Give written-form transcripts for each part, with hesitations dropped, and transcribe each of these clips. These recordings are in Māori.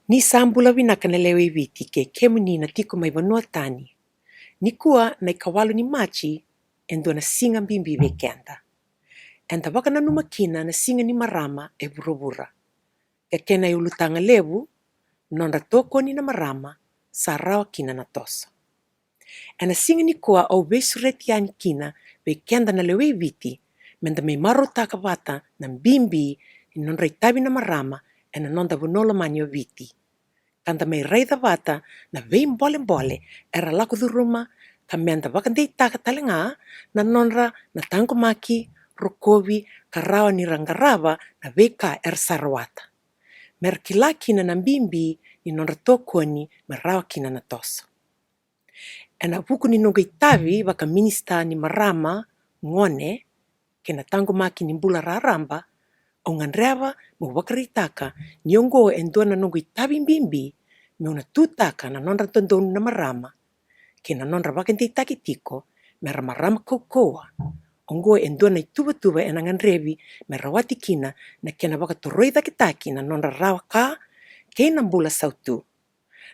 Ni sambula winaka na lewe viti ke kemuni na tiko mai vanua tani. Ni kua na ikawalu ni machi endo na singa mbimbi ve kenda. Enda waka na numakina na singa ni marama e burawura. E kena e ulutanga lewu, nonda toko ni na marama sa rawa kina na toso. E na singa ni kua au vesureti ani kina ve kenda na lewe viti, menda me maro taka wata na mbimbi ni nonda itabi na marama e na nonda vunola mani o viti. Kanda mai reida wata na vei mbole era laku duruma ka menda wakandei taka talenga na nonra na tangomaki rokovi ka rawa ni rangarawa na vei ka er sarawata. Mer kilaki na mbimbi ni nonra tokoni me rawa kina na toso. Ena buku ni nonga itavi waka minista ni marama ngone ke na tangomaki ni mbula raramba o nganrewa mo wakaritaka ni ongo endo na nongo itabi mbimbi me una tutaka na nonra tondonu na marama ke na nonra wakandei taki tiko me marama kokoa ongo endo na ituba ena nganrevi me rawati kina na kena wakatoroi taki na nonra rawa ka ke na mbula sautu.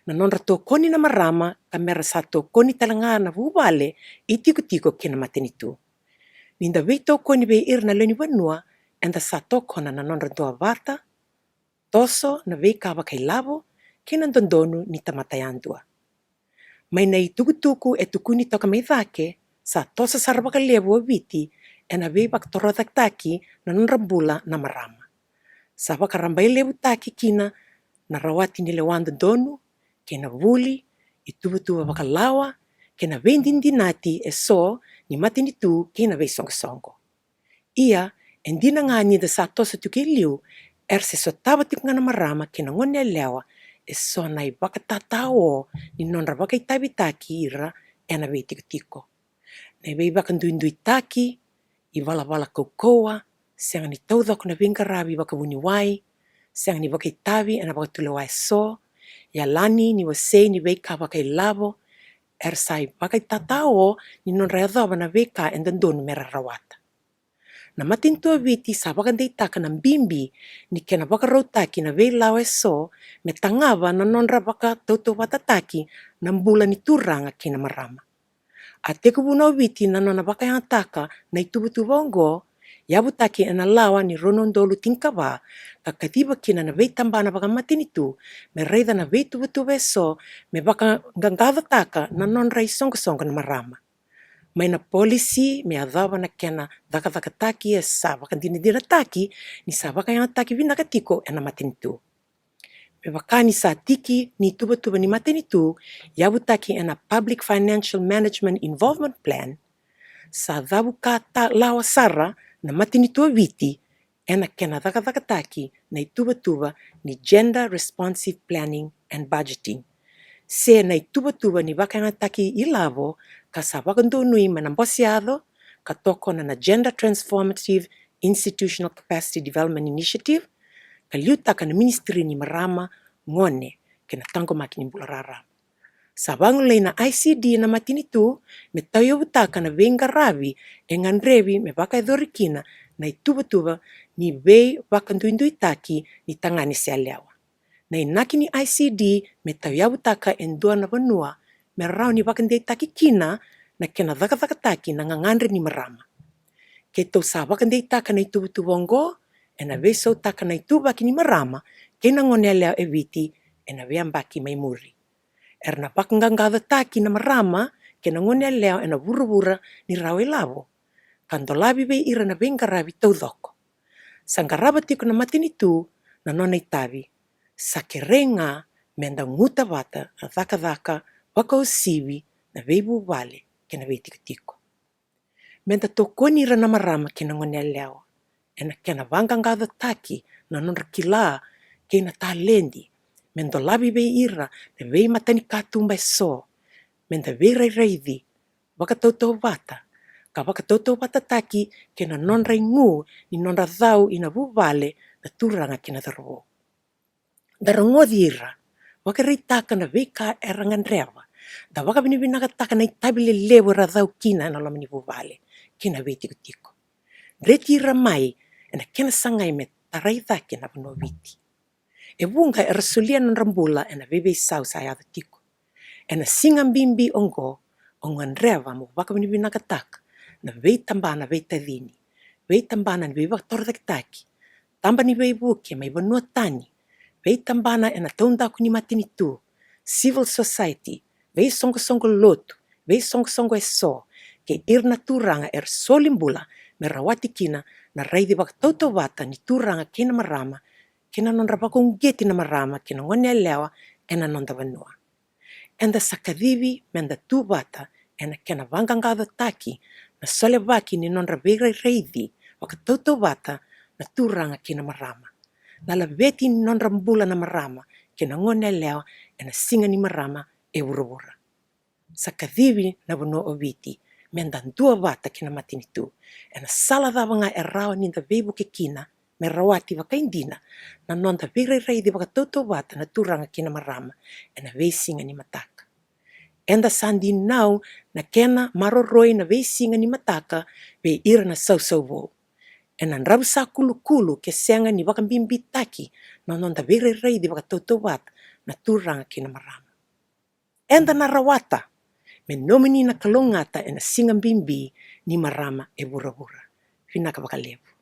Na nonra tokoni na marama ka mera sa tokoni talanga na vuvale i tiko kena matenitu. Ninda vei tokoni vei irna leni vanua enda sa tokona na nonra doa vata, toso na vei ka wakailavo kena dondonu ni tamatayandua. Mai nei tuku e tukuni toka mai vake sa tosa sara wakalevo o viti ena vei wakatoro taki na nonra mbula na marama. Sa wakarambai levu taki kina na rawati ni lewan dondonu kena vuli i tuba wakalawa kena vei dindinati e so ni matinitu kena vei songo. Ia endina ngani da sa tosa tuke liu se so taba tikngana marama kena ngone lewa e so nai wakatatao ni nonra wakaitabi taki ira ena vei tiko. Nei vei wakandui taki i wala kokoa senga ni taudhako na vingaravi wakawuni wai senga ni wakaitabi ena wakatule wai so ya lani ni wasei ni vei ka wakailavo sai wakaitatao ni nonra yadhava na vei ka endandonu mera rawata. Na matintua viti sa wakandei taka na mbimbi ni kena wakarotaki na vei lawa so me tangava na nonra wakatoto watataki na mbula ni turanga kena marama. A teko wuna viti na nona wakayantaka na itubutuba ongo yabutaki ena lawa ni ronondolu tingkawa ka katiba kina na vei tambana waka matinitu me reida na vei tubutuba so me waka gangava taka na nonra isongo na marama. Mai na polisi me adhava na kena dhaka taki e sa wakandina taki ni sa wakayantaki vinaka tiko ena matinitu. Me wakani sa tiki ni tuba ni matinitu yabutaki ena Public Financial Management Involvement Plan sa dhabu kata lawa sara na matinitu viti ena kena dhaka taki na tuba ni Gender Responsive Planning and Budgeting. Se na tuba ni wakayantaki ilavo ka sa wakandonui manambosiado ka toko na Gender Transformative Institutional Capacity Development Initiative ka liutaka na ministry ni marama ngone kena tangomaki ni mbula rarama. Sa wangulei na ICD na matinitu me tauyobutaka na vei ngaravi e nganrevi me wakaidhorikina na tuba ni vei wakandui taki ni tangani se alewa. Na inaki ni ICD me tauyabutaka endua na vanua me rau ni wakandei taki kina na kena dhaka taki na ngangandre ni marama. Ke tau sa wakandei taka na tuba ongo ena vei so taka na baki ni marama kena ngone leo e viti ena vei ambaki mai muri. Erna wakangangada taki na marama kena ngone leo ena vura ni rawe lavo. Kandolabi vei ira na vei ngaravi tau dhoko. Sangaraba tiko na matinitu na nona itavi. Sakerenga menda nguta wata na dhaka waka usivi na vei buvale kena vei tiko. Menda tokoni ira na marama kena ngone leo. Ena kena wangangada taki na nonra kila kena talendi. Mendo labi vei ira me vei matani katumba so. Menda vei reidi wakatoto wata. Ka wakatoto wata taki kena nonra ingu ni nonra dhau ina vuvale na turanga kena darwo. Darangodi ira wakaritaka na vei ka erangan rewa. Da wakavinaka taka na itabile lewo ra dhau kina na lomani vuvale kena vei tiko. Reti ira mai ena kena sangai me tarai dhaki na vano viti. E vunga e rasulia nan rambula e na veve sau sa ya tiku. E na singa bimbi ongo, ongan reva mo baka mini binakatak, na vei tambana vei tadini, vei tambana ni vei vaktorda kitaki, tamba ni vei buke mai vanua tani, vei tambana e na taundaku ni matini tu, civil society, vei songo-songo lotu, vei songo-songo e so, ke irna turanga er solimbula, me rawati kina, na raidi vaktoto vata ni turanga kina marama, kina non rapakong geti na marama, kina ngone lewa, e na non vanua. Enda sakadivi menda tu vata, ena kena vangangado taki, na sole vaki ni non ravega reidi, vakatoto vata, na turanga kina marama. Na la veti ni non rambula na marama, kina ngone lewa, ena singa ni marama e ura-ura. Sakadivi na vano o viti, menda dua vata kina matini tu, ena sala davanga e rawa ni da vebu ke kina, me rawati vakaindina, na non da vega reidi vakatoto vata na turanga kina marama, ena vei singa ni mataka. Enda sandi nau na kena maroroi na vei singa ni mataka, vei ira na sau-sau vou. E na rabu sa kulu-kulu ke senga ni wakambimbi taki, na non da vega reidi vakatoto vata na turanga kina marama. Enda na rawata, me nomini na kalongata e na singa bimbi ni marama e vura-vura. Finaka vakalevu.